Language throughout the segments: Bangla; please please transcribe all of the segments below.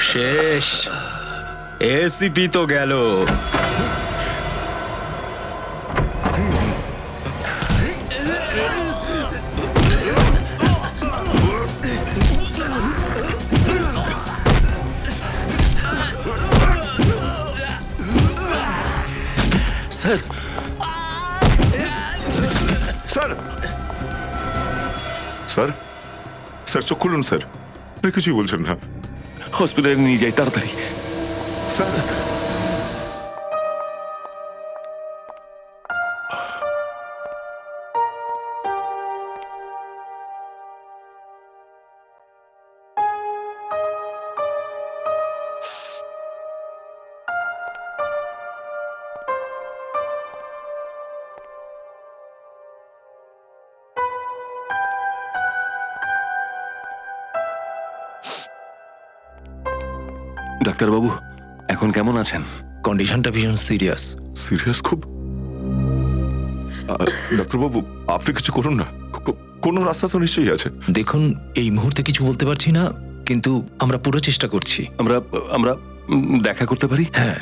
শেষ। এসিপি তো গেল। স্যার, স্যার, স্যার, স্যার চোখ খুলুন স্যার। আপনি কিছুই বলছেন না। হসপিটালে নিয়ে যাই তাড়াতাড়ি। স্যার, ডাক্তারবাবু এখন কেমন আছেন? কন্ডিশনটা ভীষণ সিরিয়াস। সিরিয়াস খুব। ডাক্তারবাবু আপনি কিছু করুন না। কোনো রাস্তা তো নিশ্চয়ই আছে। দেখুন, এই মুহূর্তে কিছু বলতে পারছি না, কিন্তু আমরা পুরো চেষ্টা করছি। আমরা আমরা দেখা করতে পারি? হ্যাঁ,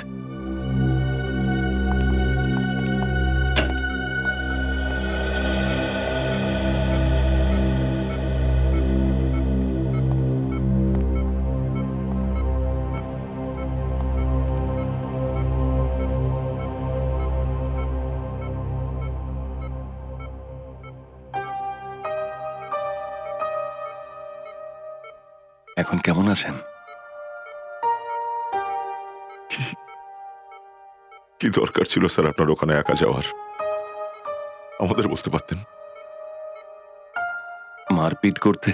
এখন কেমন আছেন? কি দরকার ছিল স্যার আপনার ওখানে একা যাওয়ার? আমাদের বলতে পারতেন। মারপিট করতে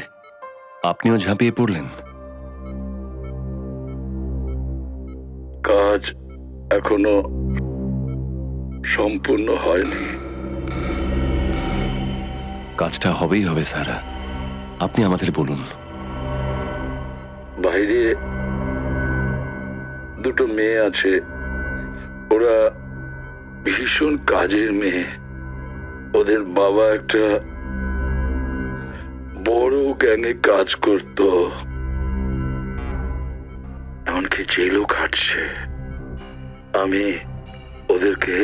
আপনিও ঝাঁপিয়ে পড়লেন। কাজ এখনো সম্পূর্ণ হয়নি। কাজটা হবেই হবে স্যার, আপনি আমাদের বলুন। বাইরে দুটো মেয়ে আছে, ওরা ভীষণ কাজের মেয়ে। ওদের বাবা একটা বড় গ্যাংয়ে কাজ করত, এমনকি জেলও খাটছে। আমি ওদেরকে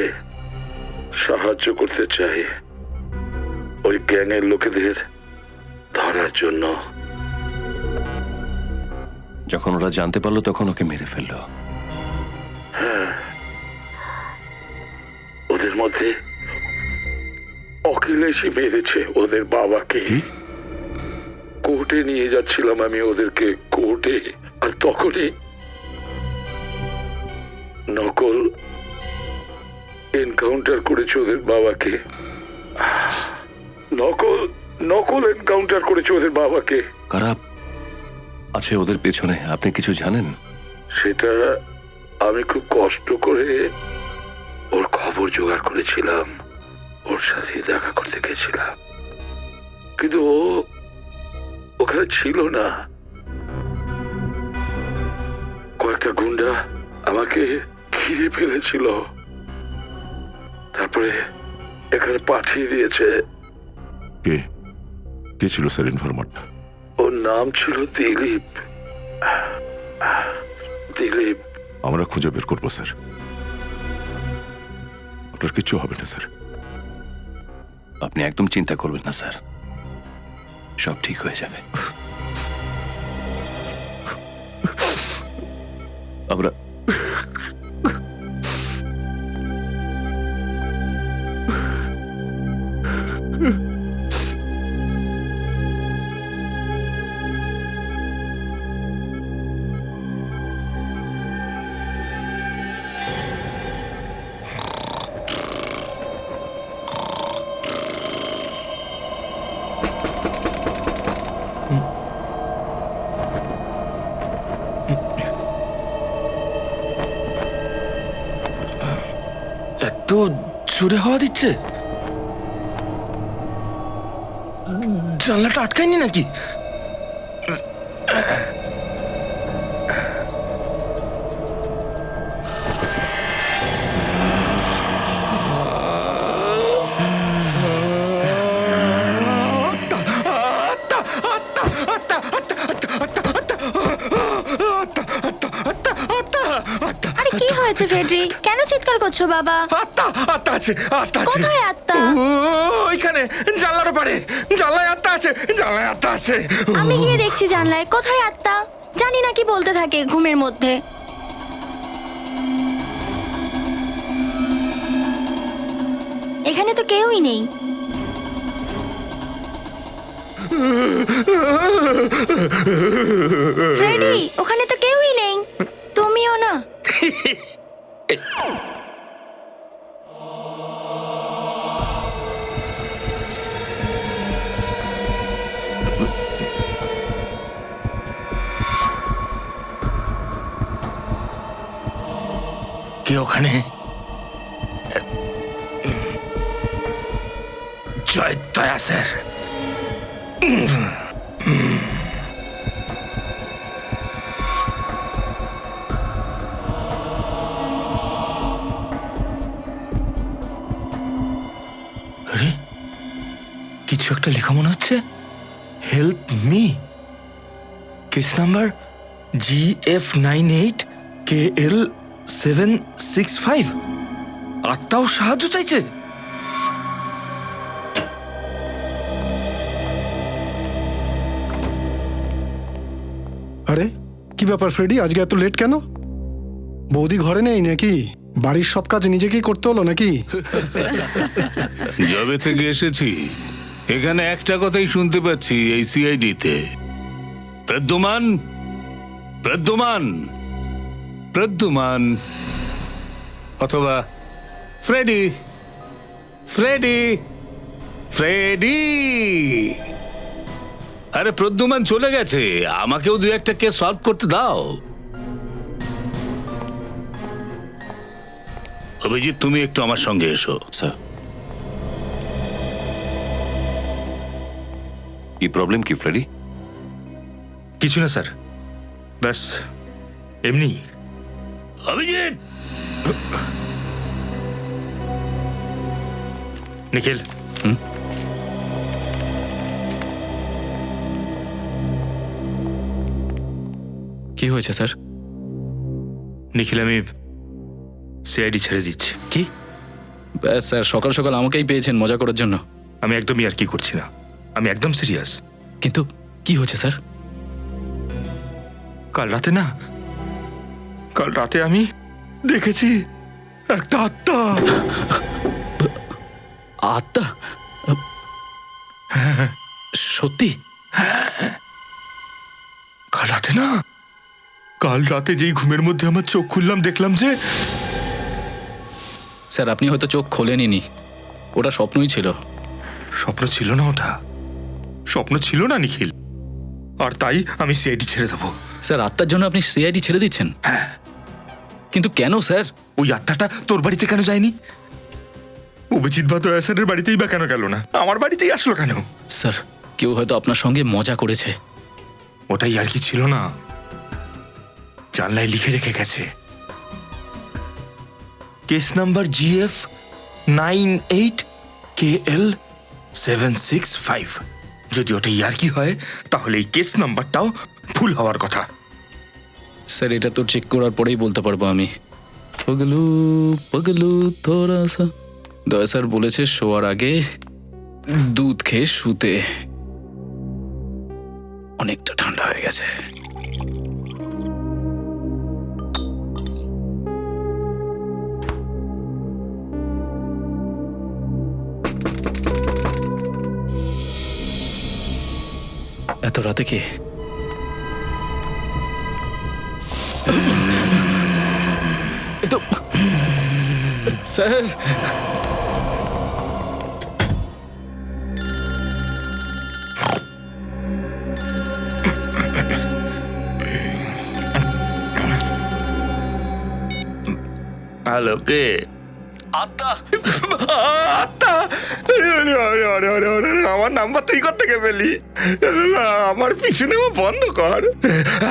সাহায্য করতে চাই ওই গ্যাংয়ের লোকেদের ধরার জন্য। যখন ওরা জানতে পারলো তখন ওকে মেরে ফেললো। ওদের মধ্যে অখিলেশই মেরেছে ওদের বাবাকে। কোর্টে নিয়ে যাচ্ছিলাম আমি ওদেরকে, কোর্টে, আর তখনই নকল এনকাউন্টার করেছে ওদের বাবাকে। নকল নকল এনকাউন্টার করেছে ওদের বাবাকে। কারা আছে ওদের পেছনে আপনি কিছু জানেন? সেটা আমি খুব কষ্ট করে ওর খবর জোগাড় করেছিলাম, ওর সাথে দেখা করতে গেছিলাম, কিন্তু ও ওখানে ছিল না। কয়েকটা গুন্ডা আমাকে ঘিরে ফেলেছিল, তারপরে এখানে পাঠিয়ে দিয়েছে। কে কে ছিল স্যার ইনফরমারটা? ওর নাম ছিল দিলীপ। দিলীপ। আমরা খুঁজে বের করবো স্যার। আপনার কিচ্ছু হবে না স্যার। আপনি একদম চিন্তা করবেন না স্যার, সব ঠিক হয়ে যাবে। আমরা এত জোরে হাওয়া দিচ্ছে, জানলাটা আটকায়নি নাকি? ফেডরি, কেন চিৎকার করছো বাবা? আত্মা আত্মা আছে, আত্মা আছে। কোথায় আত্মা? ওইখানে জানলার পারে, জানলায় আত্মা আছে, জানলায় আত্মা আছে। আমি গিয়ে দেখছি জানলায়, কোথায় আত্মা? জানি না কি বলতে থাকে ঘুমের মধ্যে। এখানে তো কেউই নেই। ফ্রেডি, ওখানে তো কেউই নেই, তুমিও না। কে ওখানে? জয় দয়া স্যার। আরে কিছু একটা লেখা মনে হচ্ছে। Help me, case number GF98KL765। আত্মাও সাহায্য চাইছে। আরে কি ব্যাপার ফ্রেডি, আজকে এত লেট কেন? বৌদি ঘরে নেই নাকি? বাড়ির সব কাজ নিজেকেই করতে হলো নাকি? যবে থেকে এসেছি এখানে একটা কথাই শুনতে পাচ্ছি এই সিআইডিতে, প্রদ্যুমান প্রদ্যুমান প্রদ্যুমান, অথবা ফ্রেডি ফ্রেডি ফ্রেডি। আরে প্রদ্যুমান চলে গেছে, আমাকেও দু একটা কেস সলভ করতে দাও। অভিজিৎ, তুমি একটু আমার সঙ্গে এসো। স্যার, কি প্রবলেম কি ফ্রেডি? কিছু না স্যার, ব্যাস এমনি। অভিজিৎ, নিখিল, কি হয়েছে স্যার? নিখিল, আমি সিআইডি ছেড়ে দিচ্ছি। কি? ব্যাস স্যার, সকাল সকাল আমাকেই পেয়েছেন মজা করার জন্য। আমি একদমই আর কি করছি না, আমি একদম সিরিয়াস। কিন্তু কি হয়েছে স্যার? কাল রাতে আমি দেখেছি একটা আত্মা। আত্মা? সত্যি? কাল রাতে যেই ঘুমের মধ্যে আমার চোখ খুললাম, দেখলাম যে স্যার, আপনি হয়তো চোখ খোলেননি, ওটা স্বপ্নই ছিল। স্বপ্ন ছিল না, ওটা স্বপ্ন ছিল না নিখিল। আর তাই আমি সিআইডি ছেড়ে দেবো। স্যার, আত্মার জন্য আপনি সিআইডি ছেড়ে দিচ্ছেন? কিন্তু কেন স্যার? ওই আত্মাটা তোর বাড়িতে কেন যায়নি? অভিজিৎ বা দয়া স্যারের বাড়িতেই বা কেন গেল না? আমার বাড়িতেই আসলো কেন? স্যার, কেউ হয়তো আপনার সঙ্গে মজা করেছে। ওটাই আর কি ছিল না, জানলায় লিখে রেখে গেছে কেস নাম্বার GF98KL765। যদি ওটা ইয়ার্কি হয় তাহলে এই কেস নাম্বারটাও ভুল হওয়ার কথা। স্যার, এটা তো চেক করার পরেই বলতে পারবো আমি। পগলু পগলু থোড়া সা। দয়া স্যার বলেছে শোয়ার আগে দুধ খেয়ে শুতে। অনেকটা ঠান্ডা হয়ে গেছে। এত রাতে কি? এ তো স্যার, হ্যালো, কে? আত্মা? আত্মা! আমার নাম্বার তুই কোথা থেকে পেলি? আমার পিছনে বন্ধ কর।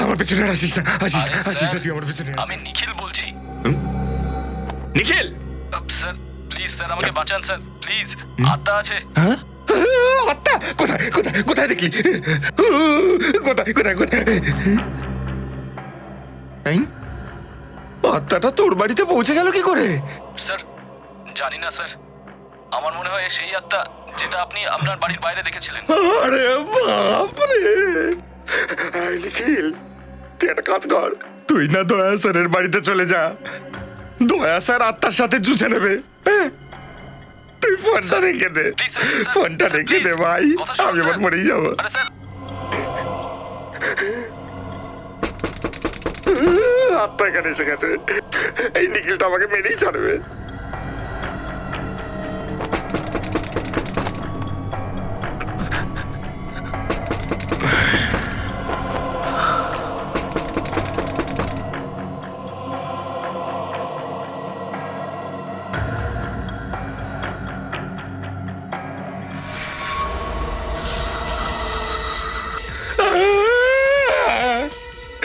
আমার পিছনে আসিস না, আসিস না তুই আমার পিছনে। আমি নিখিল বলছি। নিখিল! স্যার প্লিজ, স্যার আমাকে বাঁচান স্যার, প্লিজ। আত্মা আছে? হ্যাঁ? আত্মা কোথায় কোথায় কোথায় দেখলি? কোথায় কোথায় কোথায়? আত্মাটা তোর বাড়িতে পৌঁছে গেল কি করে? স্যার জানি না স্যার, আমার মনে হয় সেই আত্মা যেটা আপনি আপনার বাড়ির বাইরে দেখেছিলেন। আরে বাপরে! এই নিখিল, তুই একটা কাজ কর, তুই না দয়া স্যারের বাড়িতে চলে যা। দয়া স্যার আত্মার সাথে জুঝে নেবে। হ্যাঁ? তুই ফোনটা রেখে দে, Please, sir, sir, ফোনটা sir, রেখে দে please. ভাই, কথা শুনুন, আমি আবার sir. মরেই যাবো। আরে স্যার, আত্মা এখানে এসে গেছে, এই নিখিলটা আমাকে মেরেই ছাড়বে।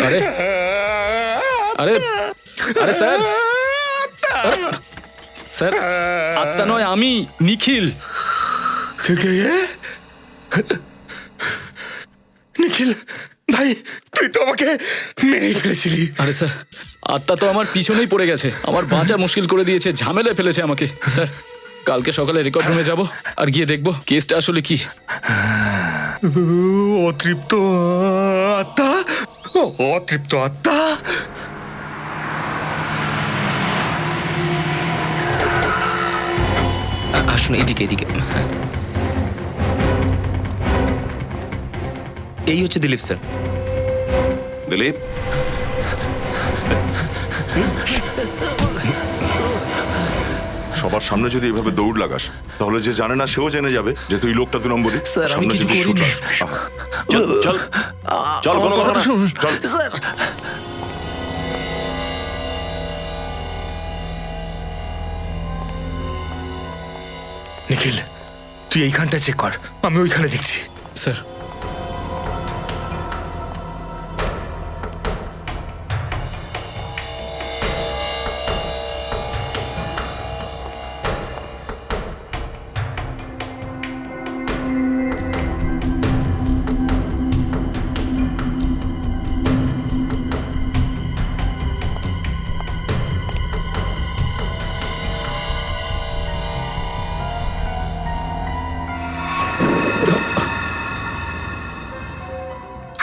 আরে আরে আরে স্যার, স্যার আত্মা নয়, আমি নিখিল। নিখিল ভাই, তুই তো আমাকে মেরেই ফেলেছিলি। আরে স্যার, আত্মা তো আমার পিছনেই পড়ে গেছে, আমার বাঁচা মুশকিল করে দিয়েছে, ঝামেলায় ফেলেছে আমাকে। স্যার কালকে সকালে রেকর্ড রুমে যাব আর গিয়ে দেখবো কেসটা আসলে কি। অতৃপ্ত আত্মা, অতৃপ্ত আত্মা। আসুন এদিকে এদিকে। হ্যাঁ। এই হচ্ছে দিলীপ স্যার। দিলীপ, সবার সামনে যদি এভাবে দৌড় লাগাস তাহলে যে জানে না সেও জেনে যাবে যে তুই লোকটা 2 নম্বরই। স্যার, আমি সামনে কিছু যদি করিনি। ছুটাস, আহা, চল চল চল, কোনো কথা না। চল। স্যার নিখিল, তুই এইখানটা চেক কর, আমি ওইখানে দেখছি। স্যার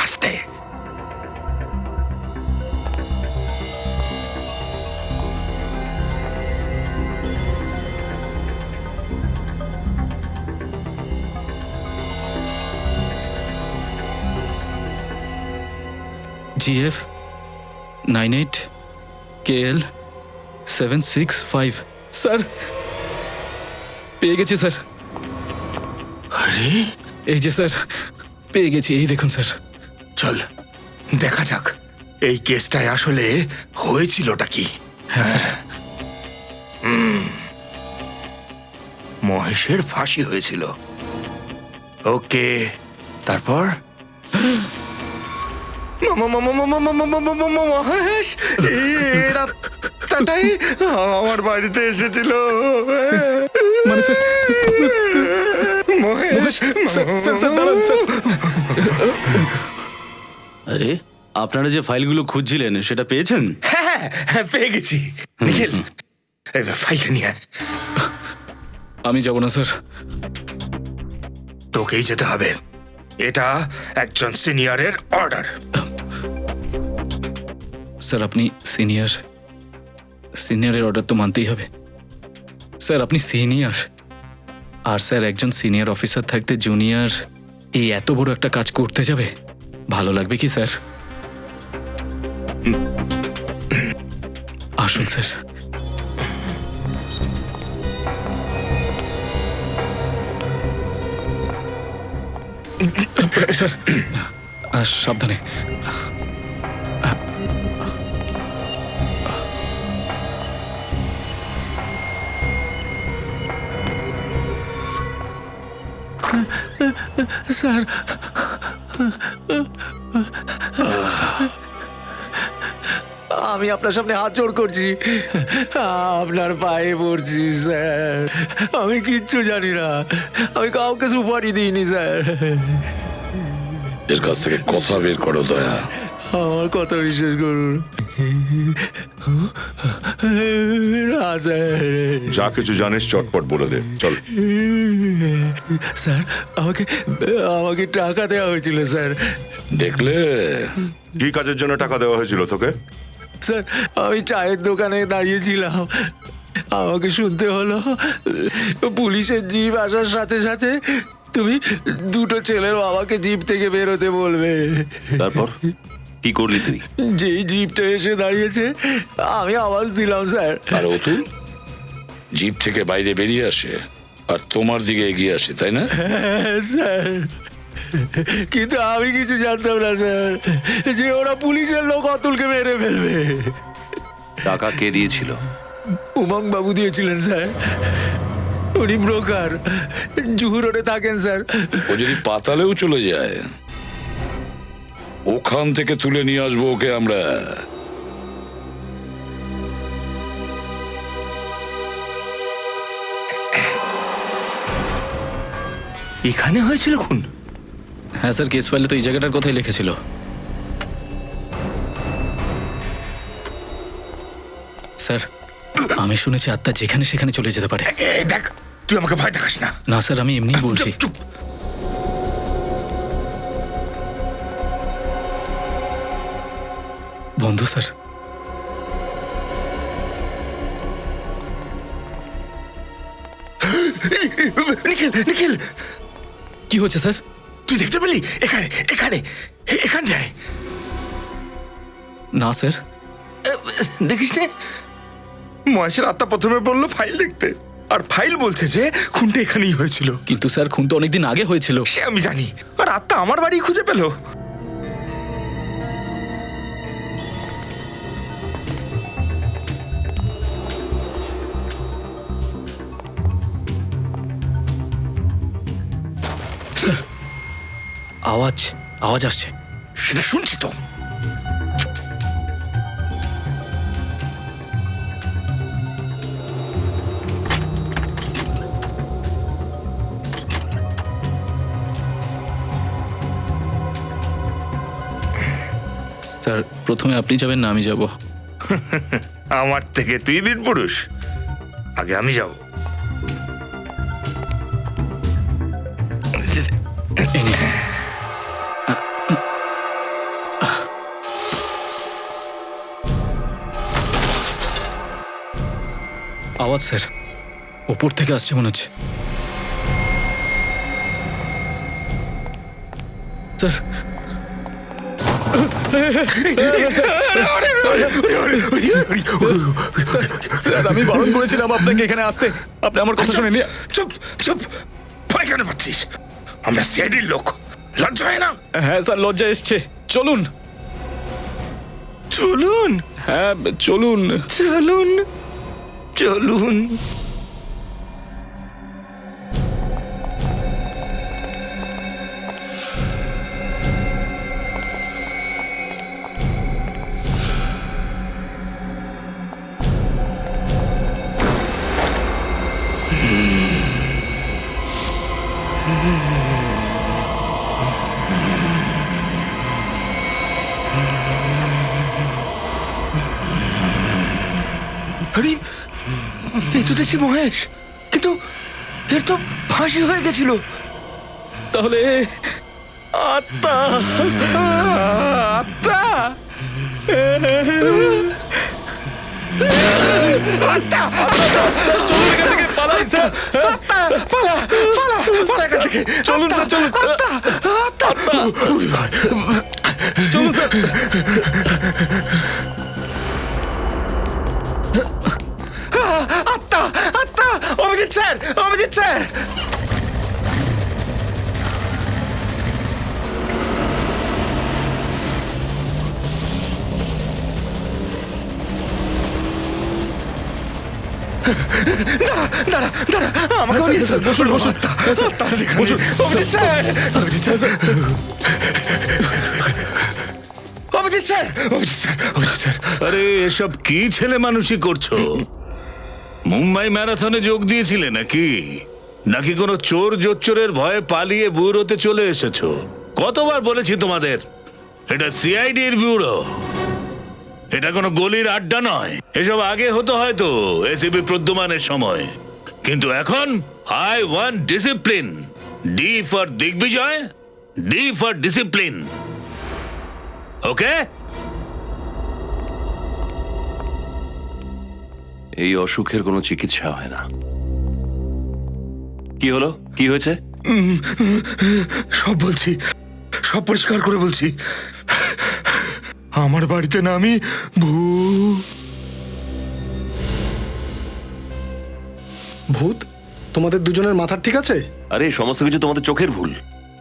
আস্তে। GF 98 KL 765। স্যার পেয়ে গেছি স্যার। আরে এই যে স্যার পেয়ে গেছি, এই দেখুন স্যার। চল দেখা যাক এই কেসটায় আসলে হয়েছিলটা কি। হ্যাঁ স্যার। মহেশের ফাঁসি হয়েছিল। ওকে, তারপর মহেশ এর আত্মাটাই আমার বাড়িতে এসেছিল। মানে sir, Mahesh, sir, sir, sir, দাঁড়ান, স্যার। আরে আপনারা যে ফাইলগুলো খুঁজছিলেন সেটা পেয়েছেন? হ্যাঁ হ্যাঁ, পেয়ে গেছি। নিখিল, এই ফাইলটা নিয়ে আয়। আমি যাব না স্যার। তোকেই যেতে হবে, এটা একজন সিনিয়রের অর্ডার। স্যার আপনি সিনিয়রের অর্ডার তো মানতেই হবে। স্যার আপনি সিনিয়র, আর স্যার একজন সিনিয়র অফিসার থাকতে জুনিয়র এই এত বড় একটা কাজ করতে যাবে, ভালো লাগবে কি স্যার? আসুন স্যার। স্যার সাবধানে। স্যার আমি আপনার সামনে হাত জোড় করছি, আপনার পায়ে পড়ছি স্যার। আমি কিচ্ছু জানি না, আমি কাউকে সুপারি দিইনি স্যার। এর কাছ থেকে কথা বের করো দয়া। আমার কথা বিশ্বাস করুন না স্যার। যা কিছু জানিস চটপট বলে দে, চল। স্যার আমাকে আমাকে টাকা দেওয়া হয়েছিল স্যার। দেখলে কি কাজের জন্য টাকা দেওয়া হয়েছিল তোকে? স্যার আমি চায়ের দোকানে দাঁড়িয়েছিলাম, আমাকে শুনতে হলো পুলিশের জিপ আসার সাথে সাথে তুমি দুটো ছেলের বাবাকে জিপ থেকে বেরোতে বলবে। তারপর কি করলি তুই? যেই জিপটা এসে দাঁড়িয়েছে আমি আওয়াজ দিলাম স্যার। আর অতুল জিপ থেকে বাইরে বেরিয়ে আসে আর তোমার দিকে এগিয়ে আসে, তাই না? হ্যাঁ, স্যার কিন্তু আমি কিছু জানতাম না স্যার যে ওরা পুলিশের লোক অতুলকে মেরে ফেলবে। টাকা কে দিয়েছিল? উমং বাবু দিয়েছিলেন স্যার, উনি ব্রোকার, জুহু রোডে থাকেন স্যার। ও যদি পাতালেও চলে যায় ওখান থেকে তুলে নিয়ে আসবো ওকে আমরা। এখানে হয়েছিল খুন? হ্যাঁ স্যার, কেস ফাইলে তো এই জায়গাটার কথাই লিখেছিল। স্যার আমি শুনেছি আত্মা যেখানে সেখানে চলে যেতে পারে। দেখ, তুই আমাকে ভয় দেখাস না। না স্যার, আমি এমনিই বলছি। চুপ। বন্ধু স্যার, নিখিল, নিখিল, কি হচ্ছে স্যার? তুই দেখতে পেলি? এখানে এখানে এখানটায়। না স্যার। দেখিস নে, মহেশের আত্মা প্রথমে বললো ফাইল দেখতে, আর ফাইল বলছে যে খুনটা এখানেই হয়েছিল। কিন্তু স্যার খুন তো অনেকদিন আগে হয়েছিল। সে আমি জানি, আর আত্মা আমার বাড়ি খুঁজে পেল। স্যার আওয়াজ আওয়াজ আসছে। সেটা শুনছি তো। স্যার প্রথমে আপনি যাবেন না আমি যাব? আমার থেকে তুই বীর পুরুষ, আগে আমি যাব। এই নিন। আওয়াজ স্যার ওপর থেকে আসছে মনে হচ্ছে। স্যার স্যার আমি বারণ করেছিলাম আপনাকে এখানে আসতে, আপনি আমার কথা শুনে নিয়ে। চুপ চুপ, ভয় কেন পাচ্ছিস? আমরা সিআইডির লোক, লজ্জা হয় না? হ্যাঁ স্যার লজ্জা এসছে, চলুন। চলুন, হ্যাঁ চলুন। চলুন, চলুন। আরে এই তো দেখছি মহেশ, কিন্তু এর তো ফাঁসি হয়ে গেছিল। তাহলে আত্মা আত্মা, আত্মা, চলুন এখান থেকে পালাই স্যার। আত্মা, পালা পালা পালা এখান থেকে। চলুন স্যার চলুন। আত্মা, আত্মা, চলুন স্যার। আত্মা, আত্মা, অভিজিৎ স্যার, অভিজিৎ স্যার। দাঁড়া দাঁড়া দাঁড়া, আমাকে নিয়ে চল। বসুন বসুন। আত্মা, আত্মা আছে এখানে। Abhijit sir, Abhijit sir, Abhijit sir, Abhijit sir, Abhijit sir. আরে এসব কি ছেলে মানুষই করছো? মুম্বাই ম্যারাথনে যোগ দিয়েছিলে নাকি? নাকি কোনো চোর জোচ্চোরের ভয়ে পালিয়ে বুড়োতে চলে এসেছো? কতবার বলেছি তোমাদের এটা সিআইডির ব্যুরো, এটা কোনো গলির আড্ডা নয়। এসব আগে হতো হয়তো এসিপি প্রদ্যুমানের সময়, কিন্তু এখন I want discipline. D for Digvijay, D for discipline. Okay? এই অসুখের কোনো চিকিৎসা হয় না। কি হলো, কি হয়েছে? সব বলছি, সব পরিষ্কার করে বলছি। আমার বাড়িতে না আমি ভূত? তোমাদের দুজনের মাথার ঠিক আছে? আরে সমস্ত কিছু তোমাদের চোখের ভুল।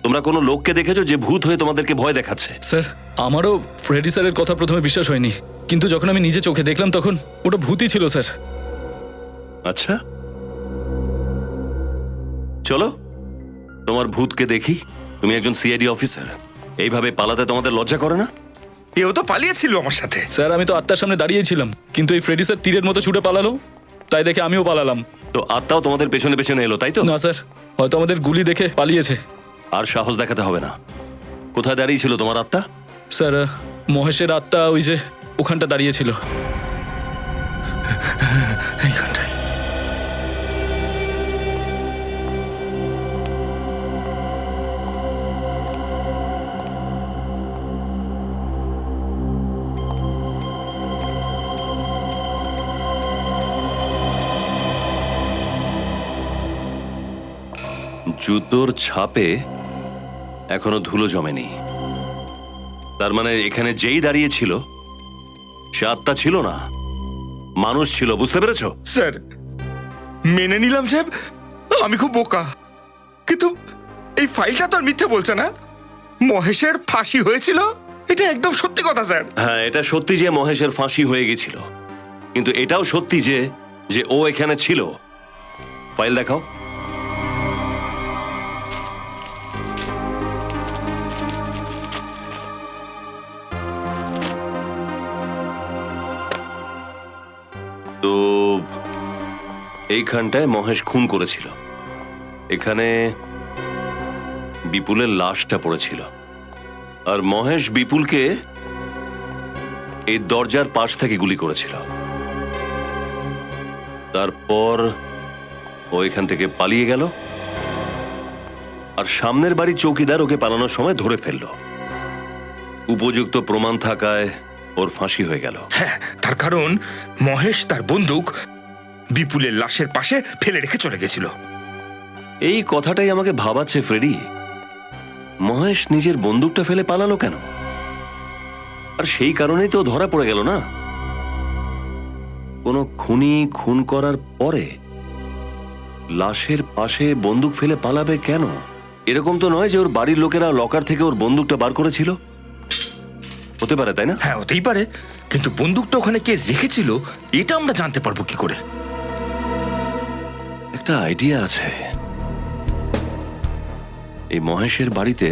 তোমরা কোনো লোককে দেখেছো যে ভূত হয়ে তোমাদেরকে ভয় দেখাচ্ছে? স্যার, আমারও ফ্রেডি স্যারের কথা প্রথমে বিশ্বাস হয়নি, কিন্তু যখন আমি নিজে চোখে দেখলাম তখন ওটা ভূতই ছিল স্যার। আচ্ছা, চলো তোমার ভূতকে দেখি। তুমি একজন সিআইডি অফিসার, এইভাবে পালাতে তোমাদের লজ্জা করে না? এও তো পালিয়েছিল আমার সাথে। স্যার, আমি তো আত্মার সামনে দাঁড়িয়েছিলাম, কিন্তু এই ফ্রেডি স্যার তীরের মতো ছুটে পালালো, তাই দেখে আমিও পালালাম। তো আত্মাও তোমাদের পেছনে পেছনে এলো, তাই তো? না স্যার, হয়তো আমাদের গুলি দেখে পালিয়েছে। আর সাহস দেখাতে হবে না। কোথায় দাঁড়িয়ে ছিল তোমার আত্মা? স্যার, মহেশের আত্মা ওই যে ওখানটা দাঁড়িয়েছিল। এইখানটায়। জুতোর ছাপে এখনো ধুলো জমেনি। তার মানে এখানে যেই দাঁড়িয়ে ছিল সে আত্মা ছিল না, মানুষ ছিল। বুঝতে পেরেছো? স্যার, মেনে নিলাম সাহেব, আমি খুব বোকা, কিন্তু এই ফাইলটা তো আর মিথ্যে বলছে না। মহেশের ফাঁসি হয়েছিল, এটা একদম সত্যি কথা স্যার। হ্যাঁ, এটা সত্যি যে মহেশের ফাঁসি হয়ে গেছিল, কিন্তু এটাও সত্যি যে ও এখানে ছিল। ফাইল দেখাও। তো এইখানটায় মহেশ খুন করেছিল। এখানে বিপুলের লাশটা পড়েছিল, আর মহেশ বিপুলকে এই দরজার পাশ থেকে গুলি করেছিল। তারপর ও এখান থেকে পালিয়ে গেল, আর সামনের বাড়ির চৌকিদার ওকে পালানোর সময় ধরে ফেলল। উপযুক্ত প্রমাণ থাকায় ওর ফাঁসি হয়ে গেল। হ্যাঁ, তার কারণ মহেশ তার বন্দুক বিপুলের লাশের পাশে ফেলে রেখে চলে গেছিল। এই কথাটাই আমাকে ভাবাচ্ছে ফ্রেডি। মহেশ নিজের বন্দুকটা ফেলে পালালো কেন? আর সেই কারণেই তো ধরা পড়ে গেল না। কোনো খুনি খুন করার পরে লাশের পাশে বন্দুক ফেলে পালাবে কেন? এরকম তো নয় যে ওর বাড়ির লোকেরা লকার থেকে ওর বন্দুকটা বার করেছিল। হতে পারে, তাই না? হ্যাঁ, হতেই পারে, কিন্তু বন্দুকটা ওখানে কে রেখেছিল এটা আমরা জানতে পারবো কি করে? একটা আইডিয়া আছে। এই মহেশের বাড়িতে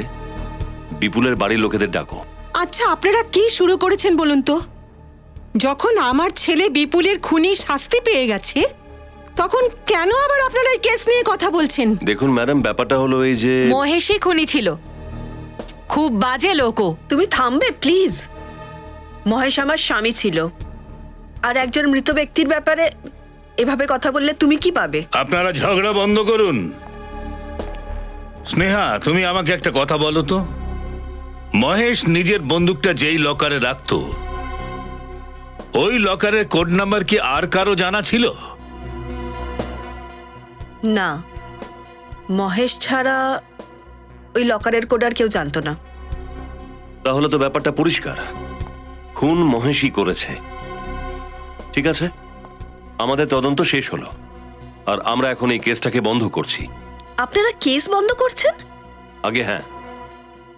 বিপুলের বাড়ির লোকেদের ডাকো। আচ্ছা, আপনারা কি শুরু করেছেন বলুন তো? যখন আমার ছেলে বিপুলের খুনি শাস্তি পেয়ে গেছে, তখন কেন আবার আপনারা এই কেস নিয়ে কথা বলছেন? দেখুন ম্যাডাম, ব্যাপারটা হলো এই যে মহেশই খুনি ছিল, খুব বাজে লোকও। তুমি থামবে প্লিজ? মহেশ আমার স্বামী ছিল, আর একজন মৃত ব্যক্তির ব্যাপারে এভাবে কথা বললে তুমি কি পাবে? আপনারা ঝগড়া বন্ধ করুন। স্নেহা, তুমি আমাকে একটা কথা বলো তো, মহেশ নিজের বন্দুকটা যেই লকারে রাখতো, ওই লকারের কোড নাম্বার কি আর কারো জানা ছিল? না, মহেশ ছাড়া ওই লকারের কোড আর কেউ জানতো না। তাহলে তো ব্যাপারটা পরিষ্কার, খুন মহেশই করেছে। ঠিক আছে, আমাদের তদন্ত শেষ হলো, আর আমরা এখন এই কেসটাকে বন্ধ করছি। আপনারা কেস বন্ধ করছেন? আগে হ্যাঁ,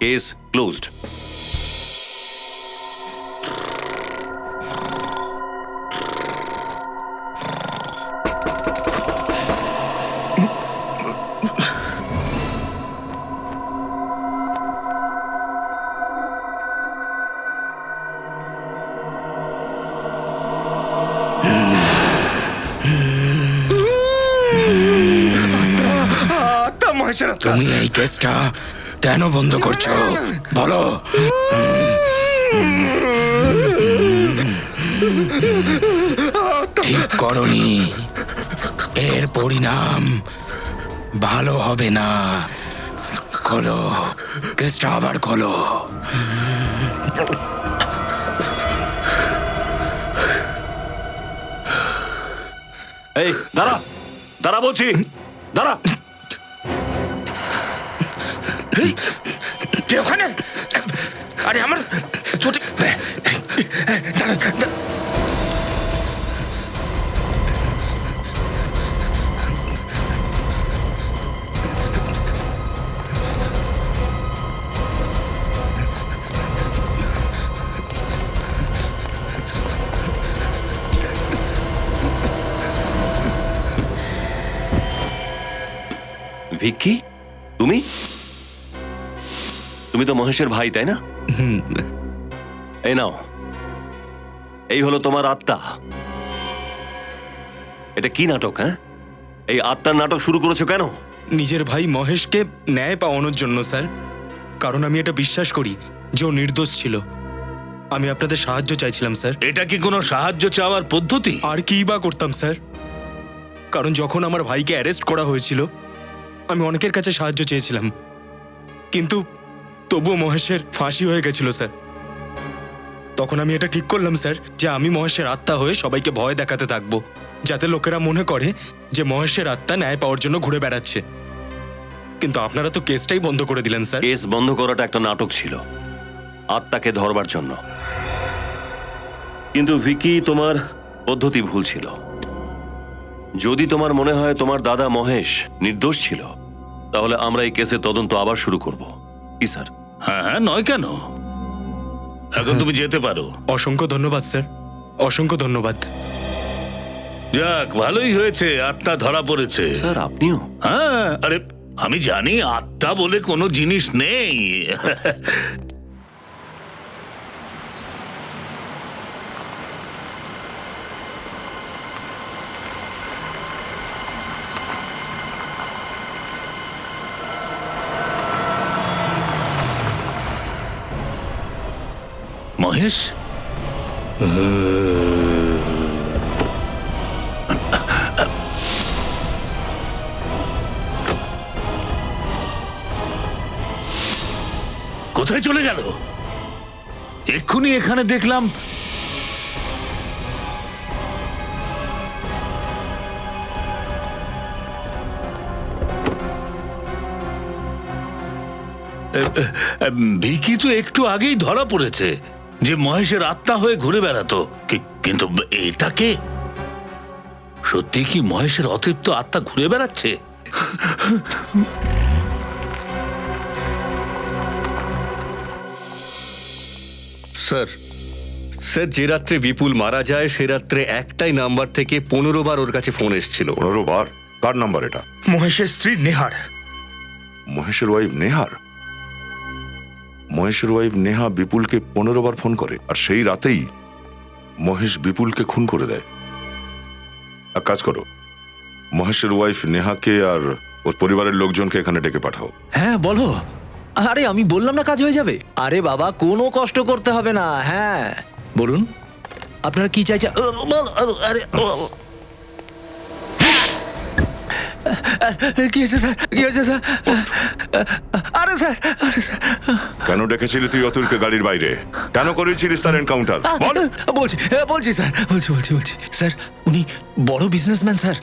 কেস ক্লোজড। মহেশের আত্মা। তুমি এই কেসটা কেন বন্ধ করছো বলো? ঠিক করনি, এর পরিণাম ভালো হবে না। খোলো, কেসটা আবার খোলো। এই দাঁড়া, দাঁড়া বলছি, দাঁড়া। কে ওখানে? আরে আমার ছোটি ভিক্কি, তুমি তুমি তো মহেশের ভাই, তাই না? এই নাও, এই হলো তোমার আত্মা। এটা কি নাটক? হ্যাঁ, এই আত্মার নাটক শুরু করেছো কেন? নিজের ভাই মহেশকে ন্যায় পাওয়ানোর জন্য স্যার। কারণ আমি এটা বিশ্বাস করি যে ও নির্দোষ ছিল। আমি আপনাদের সাহায্য চাইছিলাম স্যার। এটা কি কোনো সাহায্য চাওয়ার পদ্ধতি? আর কি বা করতাম স্যার, কারণ যখন আমার ভাইকে অ্যারেস্ট করা হয়েছিল আমি অনেকের কাছে সাহায্য চেয়েছিলাম, কিন্তু তবুও মহেশের ফাঁসি হয়ে গেছিল স্যার। তখন আমি এটা ঠিক করলাম স্যার যে আমি মহেশের আত্মা হয়ে সবাইকে ভয় দেখাতে থাকবো, যাতে লোকেরা মনে করে যে মহেশের আত্মা ন্যায় পাওয়ার জন্য ঘুরে বেড়াচ্ছে। কিন্তু আপনারা তো কেসটাই বন্ধ করে দিলেন স্যার। কেস বন্ধ করাটা একটা নাটক ছিল, আত্মাকে ধরবার জন্য। কিন্তু ভিকি, তোমার পদ্ধতি ভুল ছিল। যদি তোমার মনে হয় তোমার দাদা মহেশ নির্দোষ ছিল, তাহলে আমরা এই কেসের তদন্ত আবার শুরু করব। কি স্যার? হ্যাঁ হ্যাঁ, নয় কেন। এখন তুমি যেতে পারো। অসংখ্য ধন্যবাদ স্যার, অসংখ্য ধন্যবাদ। যাক, ভালোই হয়েছে, আত্মা ধরা পড়েছে। স্যার আপনিও? হ্যাঁ, আরে আমি জানি আত্মা বলে কোনো জিনিস নেই। মহেশ, কোথায় চলে গেল? এক্ষুনি এখানে দেখলাম। ভিকি তো একটু আগেই ধরা পড়েছে যে মহেশের আত্মা হয়ে ঘুরে বেড়াতো, কিন্তু এটাকে সত্যি কি মহেশের অতৃপ্ত আত্মা ঘুরে বেড়াচ্ছে? স্যার, স্যার যে রাত্রে বিপুল মারা যায় সে রাত্রে একটাই নাম্বার থেকে 15 বার ওর কাছে ফোন এসেছিল। 15 বার? কার নাম্বার এটা? মহেশের স্ত্রী নেহার। মহেশের ওয়াইফ নেহার? মহেশের ওয়াইফ নেহা বিপুলকে 15 বার ফোন করে, আর সেই রাতেই মহেশ বিপুলকে খুন করে দেয়। এক কাজ করো, মহেশের ওয়াইফ নেহাকে আর ওর পরিবারের লোকজনকে এখানে ডেকে পাঠাও। হ্যাঁ বলো। আরে আমি বললাম না কাজ হয়ে যাবে। আরে বাবা, কোনো কষ্ট করতে হবে না। হ্যাঁ বলুন আপনারা কি চাইছেন। আরে কি হয়েছে স্যার, কি হয়েছে স্যার? আরে স্যার, আরে স্যার। কেন ডেকেছিলি তুই অতুলকে গাড়ির বাইরে? কেন করেছিলিস তার এনকাউন্টার? বলছি বলছি স্যার, বলছি স্যার, উনি বড় বিজনেসম্যান স্যার।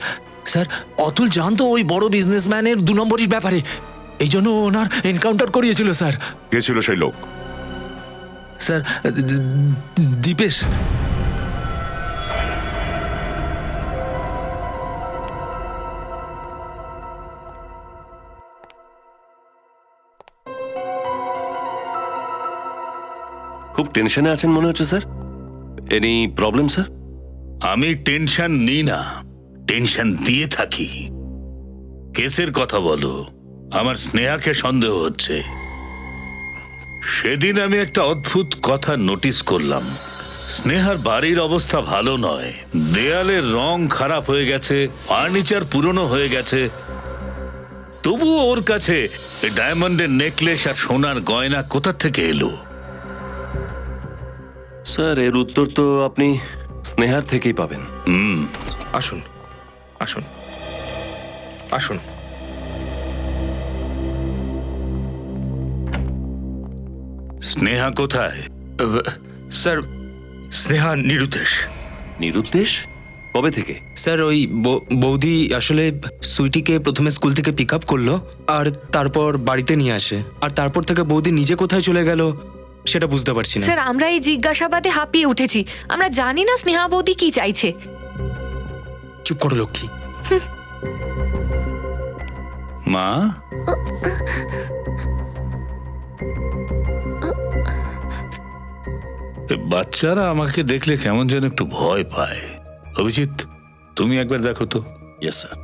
স্যার অতুল জানতো ওই বড় বিজনেসম্যানের 2 নম্বরের ব্যাপারে, এই জন্য ওনার এনকাউন্টার করিয়েছিল স্যার। কে ছিল সেই লোক? স্যার দীপেশ। খুব টেনশনে আছেন মনে হচ্ছে স্যার। Any problem sir? আমি টেনশন নিই না, টেনশন দিয়ে থাকি। কেসের কথা বলো। আমার স্নেহাকে সন্দেহ হচ্ছে। সেদিন আমি একটা অদ্ভুত কথা নোটিস করলাম। স্নেহার বাড়ির অবস্থা ভালো নয়, দেয়ালের রং খারাপ হয়ে গেছে, ফার্নিচার পুরনো হয়ে গেছে। তবুও ওর কাছে এই ডায়মন্ডের নেকলেস আর সোনার গয়না কোথা থেকে এলো? স্যার এর উত্তর তো আপনি স্নেহার থেকেই পাবেন। আসুন আসুন আসুন। স্নেহা কোথায়? স্যার স্নেহা নিরুদ্দেশ। নিরুদ্দেশ? কবে থেকে? স্যার ওই বৌদি আসলে সুইটিকে প্রথমে স্কুল থেকে পিক আপ করলো আর তারপর বাড়িতে নিয়ে আসে, আর তারপর থেকে বৌদি নিজে কোথায় চলে গেল সেটা বুঝতে পারছি না। স্যার আমরা এই জিজ্ঞাসাবাদে হাঁপিয়ে উঠেছি। আমরা জানি না স্নেহা বৌদি কি চাইছে। চুপ করো লক্ষ্মী। মা, এই বাচ্চারা আমাকে দেখলে কেমন যেন একটু ভয় পায়। অভিজিৎ, তুমি একবার দেখো তো। Yes sir.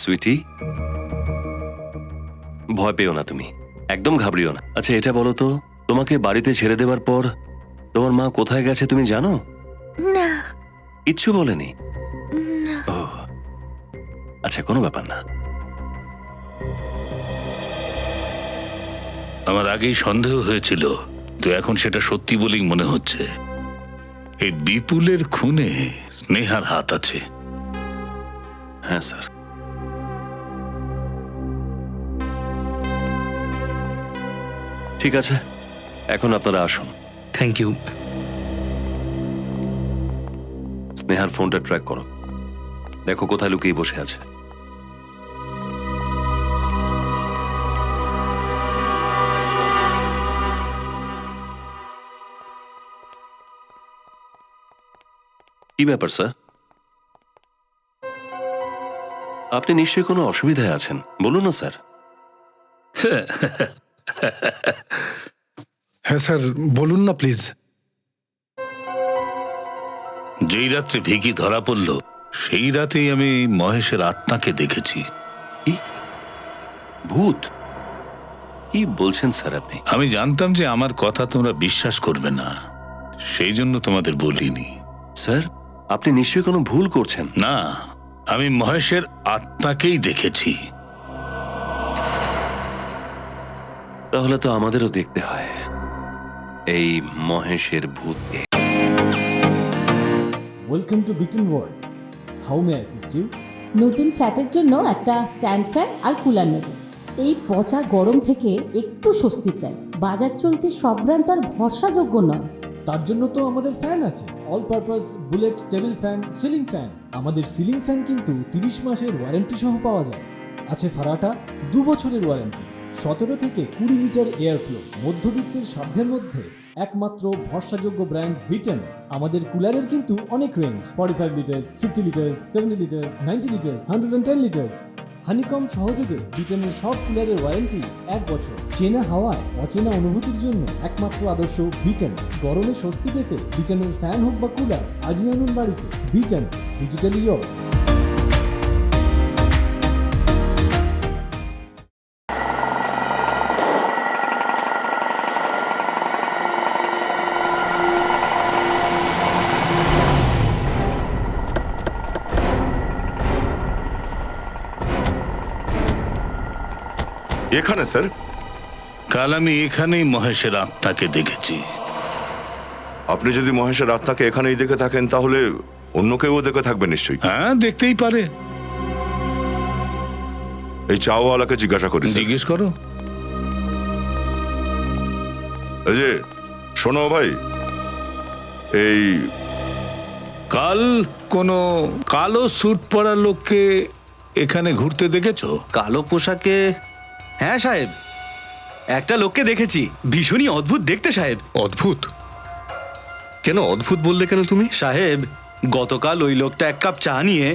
সুইটি, ভয় পেও না, তুমি একদম ঘাবড়িও না। আচ্ছা এটা বলো তো, তোমাকে বাড়িতে ছেড়ে দেওয়ার পর তোমার মা কোথায় গেছে তুমি জানো? না। কিচ্ছু বলেনি? ও আচ্ছা, কোনো ব্যাপার না। আমার আগেই সন্দেহ হয়েছিল, তো এখন সেটা সত্যি বলেই মনে হচ্ছে। এই বিপুলের খুনে স্নেহার হাত আছে। হ্যাঁ স্যার। ঠিক আছে, এখন আপনারা আসুন। Thank you. স্নেহার ফোনটা ট্র্যাক করো, দেখো কোথায় লুকিয়ে বসে আছে। কি ব্যাপার স্যার? আপনি নিশ্চয়ই কোনো অসুবিধায় আছেন, বলুন না স্যার। হ্যাঁ স্যার, বলুন না প্লিজ। যেই রাত্রে ভিকি ধরা পড়ল সেই রাতেই আমি মহেশের আত্মাকে দেখেছি। ভূত? কি বলছেন স্যার আপনি? আমি জানতাম যে আমার কথা তোমরা বিশ্বাস করবে না, সেই জন্য তোমাদের বলিনি। স্যার আপনি নিশ্চয়ই কোনো ভুল করছেন। না, আমি মহেশের আত্মাকেই দেখেছি। তাহলে তো আমাদেরও দেখতে হয় এই মহেশের ভূতকে। Welcome to beaten world. How may assist you? নতুন ফ্ল্যাটের জন্য একটা স্ট্যান্ড ফ্যান আর কুলার নেব। এই পচা গরম থেকে একটু স্বস্তি চাই। বাজার চলতে সব ব্র্যান্ড তো আর ভরসাযোগ্য নয়। তার জন্য তো আমাদের ফ্যান আছে, all purpose bullet table fan, ceiling fan. আমাদের সিলিং ফ্যান কিন্তু 30 মাসের ওয়ারেন্টি সহ পাওয়া যায়। আছে ফারাটা 2 বছরের ওয়ারেন্টি, 17 থেকে 20 মিটার এয়ার ফ্লো, মধ্যবিত্তের সাধ্যের মধ্যে একমাত্র ভরসাযোগ্য ব্র্যান্ড বিটেন। আমাদের কুলারের কিন্তু অনেক range, 45 litres, 50 litres, 70 litres, 90 litres, 110 litres. Honeycomb সহযোগে বিটেনের সব কুলারের ওয়ারেন্টি 1 বছর। চেনা হাওয়ায় অচেনা অনুভূতির জন্য একমাত্র আদর্শ বিটেন। গরমে স্বস্তি পেতে বিটেনের ফ্যান হোক বা কুলার আজই আনুন বাড়িতে। Beaten, digitally years. এখানে স্যার? কাল আমি এখানেই মহেশের আত্মাকে দেখেছি। আপনি যদি মহেশের আত্মাকে এখানেই দেখে থাকেন তাহলে অন্য কেউ দেখে থাকবে নিশ্চয়ই। হ্যাঁ, দেখতেই পারে। এই চাওয়ালাকে জিজ্ঞাসা করি। জিজ্ঞেস করো। এই যে শোনো ভাই, এই কাল কোনো কালো স্যুট পরা লোককে এখানে ঘুরতে দেখেছো? কালো পোশাকে? হ্যাঁ সাহেব, একটা লোককে দেখেছি, ভীষণই অদ্ভুত দেখতে সাহেব। অদ্ভুত? কেন অদ্ভুত বললে কেন তুমি? সাহেব, গতকাল ওই লোকটা 1 কাপ চা নিয়ে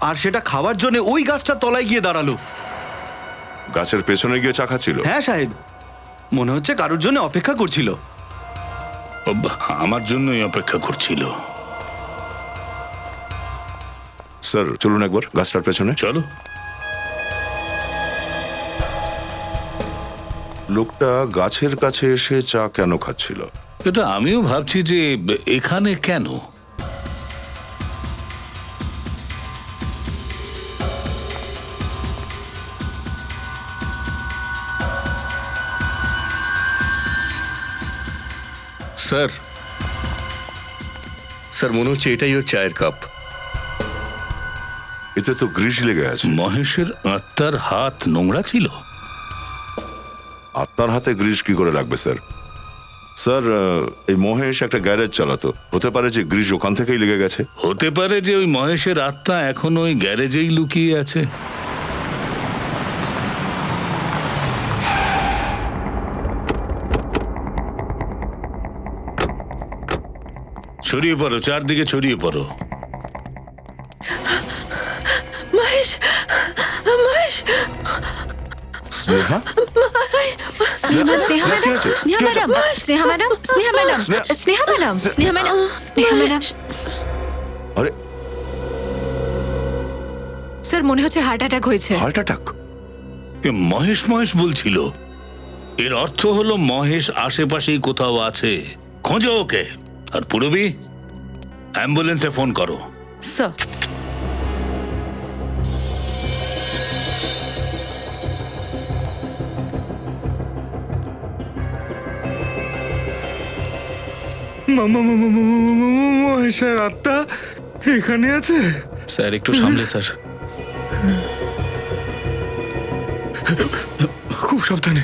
আর সেটা খাওয়ার জন্য ওই গাছটার তলায় গিয়ে দাঁড়ালো। গাছের পেছনে গিয়ে চা খাচ্ছিল? হ্যাঁ সাহেব, মনে হচ্ছে কারোর জন্য অপেক্ষা করছিল। আমার জন্যই অপেক্ষা করছিল। স্যার চলুন একবার গাছটার পেছনে। চলো। লোকটা গাছের কাছে এসে চা কেন খাচ্ছিল? এটা আমিও ভাবছি যে এখানে কেন। স্যার স্যার মনে হচ্ছে এটাই ওর চায়ের কাপ। এতে তো গ্রিস লেগে আছে। মহেশের আত্মার হাত নোংরা ছিল? আপনার হাতে গ্রিস কি করে লাগবে স্যার? স্যার এই মহেশ একটা গ্যারেজ চালাতো, হতে পারে যে গ্রিস ওখান থেকেই লেগে গেছে। হতে পারে যে ওই মহেশের আত্মা এখন ওই গ্যারেজেই লুকিয়ে আছে। ছড়িয়ে পড়ো, চারদিকে ছড়িয়ে পড়ো। মহেশ, মহেশ, স্নেহা, স্নেহা স্নেহা কি হয়েছে? স্নেহা কি হয়েছে? Madam, Sneha madam, Sneha madam, Sneha madam, Sneha madam, Sneha madam. আরে স্যার মনে হচ্ছে হার্ট অ্যাটাক হয়েছে। Heart attack? এ মহেশ মহেশ বলছিল, এর অর্থ হলো মহেশ আশেপাশেই কোথাও আছে, খোঁজো ওকে। আর পুরবি, অ্যাম্বুলেন্সে ফোন করো। স্যার মহেশের আত্মা এখানে আছে? স্যার একটু সামলে স্যার। খুব সাবধানে।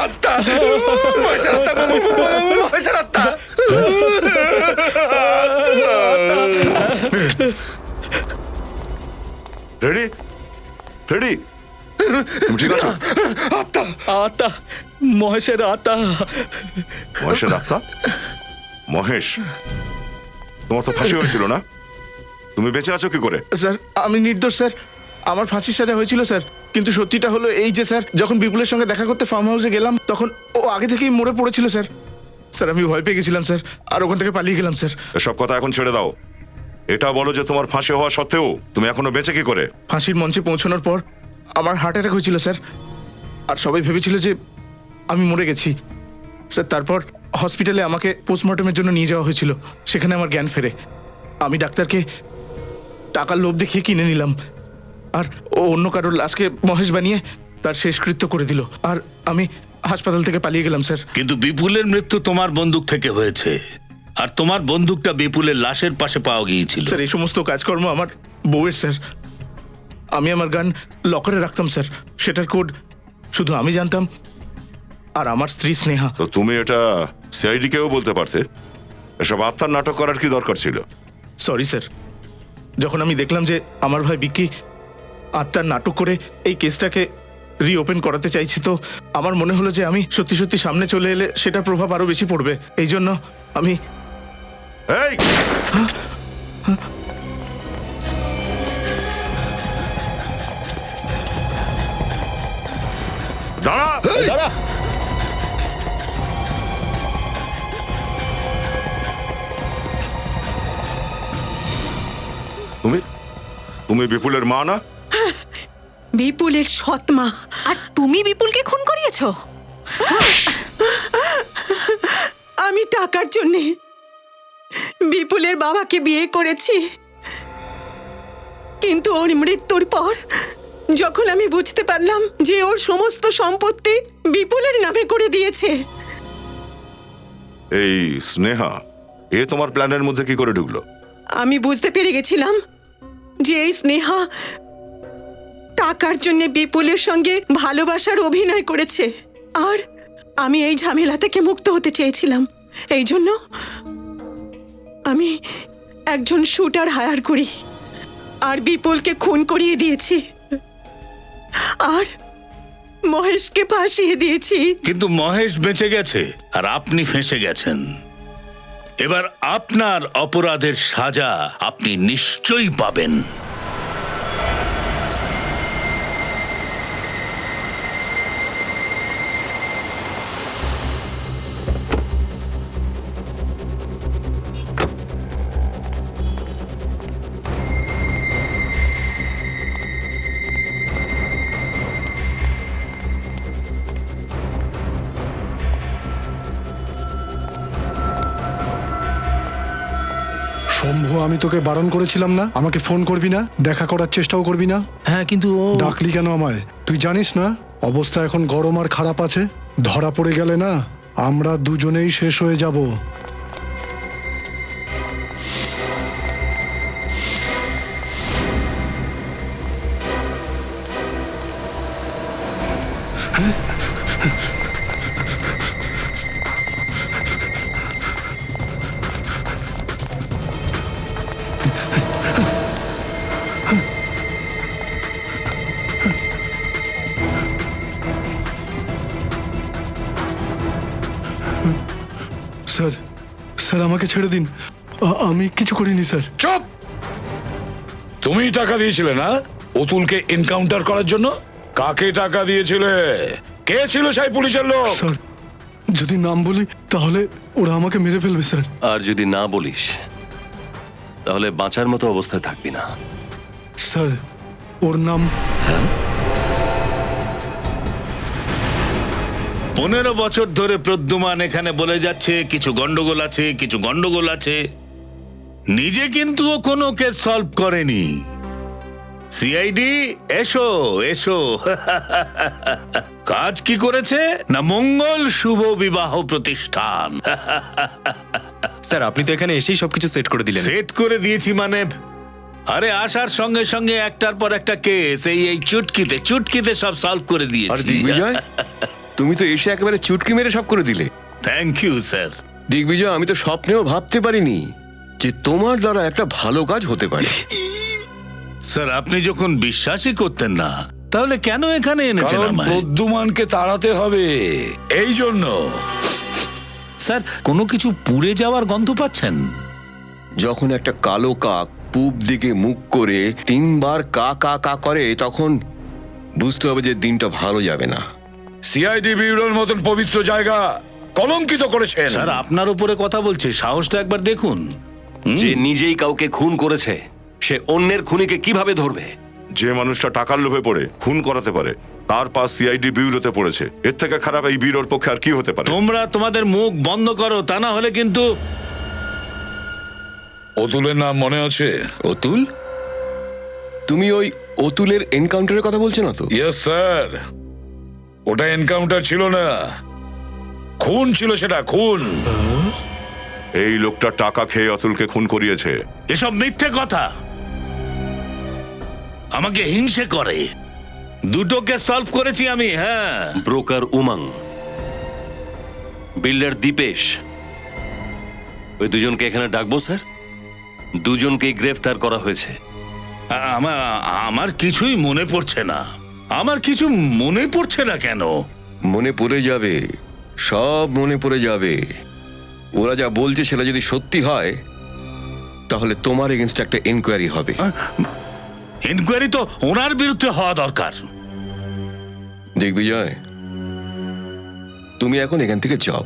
আত্মা, মহেশের আত্মা, মহেশের আত্মা। রেডি রেডি, তুমি ঠিক আছো? আত্মা, আত্মা, মহেশের আত্মা। মহেশের আত্মা? মহেশ, তোমার তো ফাঁসি হয়েছিল না? তুমি বেঁচে আছো কি করে? স্যার আমি নির্দোষ স্যার, আমার ফাঁসির সাজা হয়েছিল স্যার, কিন্তু সত্যিটা হলো এই যে স্যার, যখন বিপুলের সঙ্গে দেখা করতে ফার্ম হাউসে গেলাম তখন ও আগে থেকেই মরে পড়েছিল স্যার। স্যার আমি ভয় পেয়ে গেছিলাম স্যার, আর ওখান থেকে পালিয়ে গেলাম স্যার। এসব কথা এখন ছেড়ে দাও। এটা বলো যে তোমার ফাঁসি হওয়া সত্ত্বেও তুমি এখনো বেঁচে কি করে? ফাঁসির মঞ্চে পৌঁছানোর পর আমার হার্ট অ্যাটাক হয়েছিল স্যার, আর সবাই ভেবেছিল যে আমি মরে গেছি স্যার। তারপর হসপিটালে আমাকে পোস্টমর্টমের জন্য নিয়ে যাওয়া হয়েছিল, সেখানে আমার জ্ঞান ফেরে। আমি ডাক্তারকে টাকার লোভ দেখিয়ে কিনে নিলাম, আর ও অন্য কারোর লাশকে মহেশ বানিয়ে তার শেষকৃত্য করে দিল, আর আমি হাসপাতাল থেকে পালিয়ে গেলাম স্যার। কিন্তু বিপুলের মৃত্যু তোমার বন্দুক থেকে হয়েছে, আর তোমার বন্দুকটা বিপুলের লাশের পাশে পাওয়া গিয়েছিল। স্যার এই সমস্ত কাজকর্ম আমার বউয়ের স্যার। আমি আমার গান লকারে রাখতাম স্যার, সেটার কোড শুধু আমি জানতাম আর আমার স্ত্রী স্নেহা। তো তুমি এটা সিআইডি কেও বলতে পারতে। এসব আত্মার নাটক করার কি দরকার ছিল? সরি স্যার, যখন আমি দেখলাম যে আমার ভাই বিক্কি আত্মার নাটক করে এই কেসটাকে রিওপেন করাতে চাইছি, তো আমার মনে হলো যে আমি সত্যি সত্যি সামনে চলে এলে সেটার প্রভাব আরো বেশি পড়বে। এই জন্য আমি এই দাঁড়া, দাঁড়া। তুমি তুমি বিপুলের মা না? বিপুলের সৎ মা। আর তুমি বিপুলকে খুন করিয়েছো? আমি টাকার জন্য বিপুলের বাবাকে বিয়ে করেছি, কিন্তু ওর মৃত্যুর পর যখন আমি বুঝতে পারলাম যে ওর সমস্ত সম্পত্তি বিপুলের নামে করে দিয়েছে। এই স্নেহা, এ তোমার প্ল্যানের মধ্যে কি করে ঢুকলো? আমি বুঝতে পেরে গেছিলাম যে এই স্নেহা টাকার জন্য বিপুলের সঙ্গে ভালোবাসার অভিনয় করেছে, আর আমি এই ঝামেলা থেকে মুক্ত হতে চেয়েছিলাম। এই জন্য আমি একজন শুটার হায়ার করি আর বিপুলকে খুন করিয়ে দিয়েছি, আর মহেশকে ফাঁসিয়ে দিয়েছি। কিন্তু মহেশ বেঁচে গেছে আর আপনি ফেঁসে গেছেন। এবার আপনার অপরাধের সাজা আপনি নিশ্চয়ই পাবেন। শম্ভু, আমি তোকে বারণ করেছিলাম না আমাকে ফোন করবি না, দেখা করার চেষ্টাও করবি না? হ্যাঁ কিন্তু ও ডাকলি কেন আমায়? তুই জানিস না অবস্থা এখন গরম আর খারাপ আছে। ধরা পড়ে গেলে না আমরা দুজনেই শেষ হয়ে যাব। স্যার, স্যার আমাকে ছেড়ে দিন, আমি কিছু করিনি স্যার। চুপ! তুমি টাকা দিয়েছিলে না অতুলকে এনকাউন্টার করার জন্য? কাকে টাকা দিয়েছিলে? কে ছিল সেই পুলিশের লোক? স্যার যদি নাম বলি তাহলে ওরা আমাকে মেরে ফেলবে স্যার। আর যদি না বলিস তাহলে বাঁচার মতো অবস্থায় থাকবি না। স্যার ওর নাম 15 বছর ধরে প্রদ্যুমান এখানে বলে যাচ্ছে কিছু গন্ডগোল আছে, কিছু গন্ডগোল আছে। নিজে কিন্তু ও কোনো কেস সলভ করেনি। সিআইডি এসো এসো। কাজ কি করেছে না মঙ্গল শুভ বিবাহ প্রতিষ্ঠান। স্যার আপনি তো এখানে এসেই সবকিছু সেট করে দিলেন। সেট করে দিয়েছি মানে? আরে আসার সঙ্গে সঙ্গে একটার পর একটা কেস এই চুটকিতে চুটকিতে সব সলভ করে দিয়েছি। দিগ্বিজয়, তুমি তো এসে একেবারে চুটকি মেরে সব করে দিলে। Thank you sir. দিগ্বিজয়, আমি তো স্বপ্নেও ভাবতে পারিনি যে তোমার দ্বারা একটা ভালো কাজ হতে পারে। স্যার আপনি যখন বিশ্বাসই করতেন না তাহলে কেন এখানে এনেছেন কারণ আমায়? প্রদ্যুমানকে তাড়াতে হবে, এই জন্য। স্যার কোনো কিছু পুড়ে যাওয়ার গন্ধ পাচ্ছেন? যখন একটা কালো কাক পূব দিকে মুখ করে 3 বার কা কা কা করে তখন বুঝতে হবে যে দিনটা ভালো যাবে না। সিআইডি ব্যুরোর মতন পবিত্র জায়গা কলঙ্কিত করেছেন। স্যার আপনার উপরে কথা বলছে, সাহসটা একবার দেখুন। যে নিজেই কাউকে খুন করেছে সে অন্যের খুনিকে কিভাবে ধরবে? যে মানুষটা টাকার লোভে পড়ে খুন করাতে পারে তার পাশ সিআইডি ব্যুরোতে পড়েছে। এর থেকে খারাপ এই ব্যুরোর পক্ষে আর কি হতে পারে? তোমরা তোমাদের মুখ বন্ধ করো, তা না হলে কিন্তু। অতুলের নাম মনে আছে? অতুল? তুমি ওই অতুলের এনকাউন্টারের কথা বলছো না তো? ইয়েস স্যার, ওটা এনকাউন্টার ছিল না, খুন ছিল। সেটা খুন। এই লোকটা টাকা খেয়ে অতুলকে খুন করিয়েছে। এসব মিথ্যে কথা। আমাকে হিংসে করে। দুটোকে সলভ করেছি আমি। হ্যাঁ, ব্রোকার উমাং, বিল্ডার দীপেশ, ওই দুজনকে এখানে ডাকবো স্যার? দুজনকেই গ্রেফতার করা হয়েছে। আমার কিছুই মনে পড়ছে না। আমার কিছু মনে পড়ছে না কেন? মনে পড়ে যাবে, সব মনে পড়ে যাবে। ওরা যা বলছে সেটা যদি সত্যি হয় তাহলে তোমার এগেইনস্ট একটা এনকোয়ারি হবে। এনকোয়ারি তো ওনার বিরুদ্ধে হওয়া দরকার। দিগ্বিজয়, তুমি এখন এখান থেকে যাও।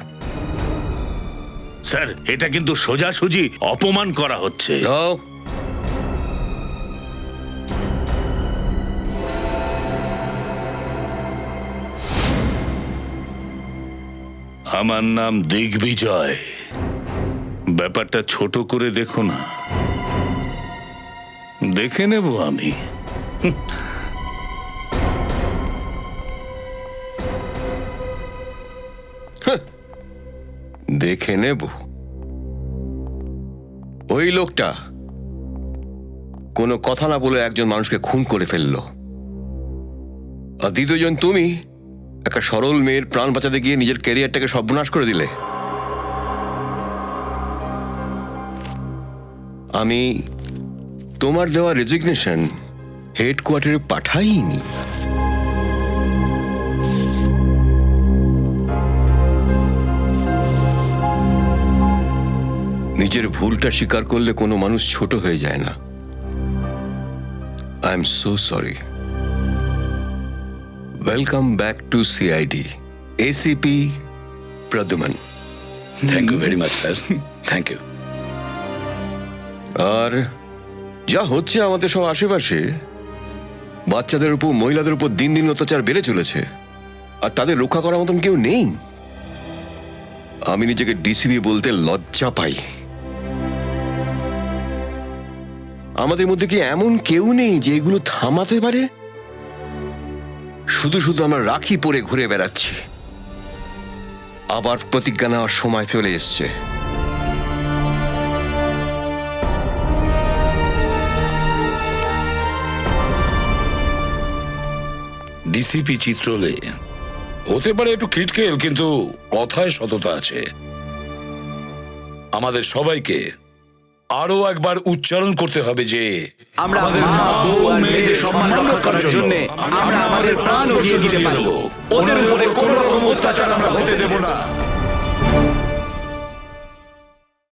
স্যার এটা কিন্তু সোজাসুজি অপমান করা হচ্ছে। যাও। আমার নাম দিগ্বিজয়। ব্যাপারটা ছোট করে দেখো না, দেখে নেব আমি। দেখে নেব। ওই লোকটা কোনো কথা না বলে একজন মানুষকে খুন করে ফেললো, আর দ্বিতীয়জন তুমি একটা সরল মেয়ের প্রাণ বাঁচাতে গিয়ে নিজের ক্যারিয়ারটাকে সর্বনাশ করে দিলে। আমি তোমার দেওয়া রেজিগনেশন হেডকোয়ার্টারে পাঠাইনি। নিজের ভুলটা স্বীকার করলে কোনো মানুষ ছোট হয়ে যায় না। I am so sorry. Welcome back to CID, ACP Pradyuman. Thank you very much sir, thank you. আর যা হচ্ছে আমাদের সব আশেপাশে, বাচ্চাদের উপর, মহিলাদের উপর দিন দিন অত্যাচার বেড়ে চলেছে, আর তাদের রক্ষা করার মতন কেউ নেই। আমি নিজেকে ডিসিপি বলতে লজ্জা পাই। আমাদের মধ্যে কি এমন কেউ নেই যে এগুলো থামাতে পারে? শুধু শুধু আমরা রাখি পরে ঘুরে বেড়াচ্ছি। আবার প্রতিজ্ঞা নেওয়ার সময় চলে এসছে। ডিসিপি চিত্রলে হতে পারে একটু খিটকেল, কিন্তু কথায় সততা আছে। আমাদের সবাইকে আরো একবার উচ্চারণ করতে হবে যে আমরা আমাদের মা, মা, বউ বউ, আর মেয়েদের মেয়েদের সম্মান সম্মান রক্ষা করার রক্ষার জন্য জন্যে আমরা আমাদের প্রাণও দিয়ে দিতে পারি। ওদের উপরে কোনো রকম অত্যাচার আমরা হতে দেব না।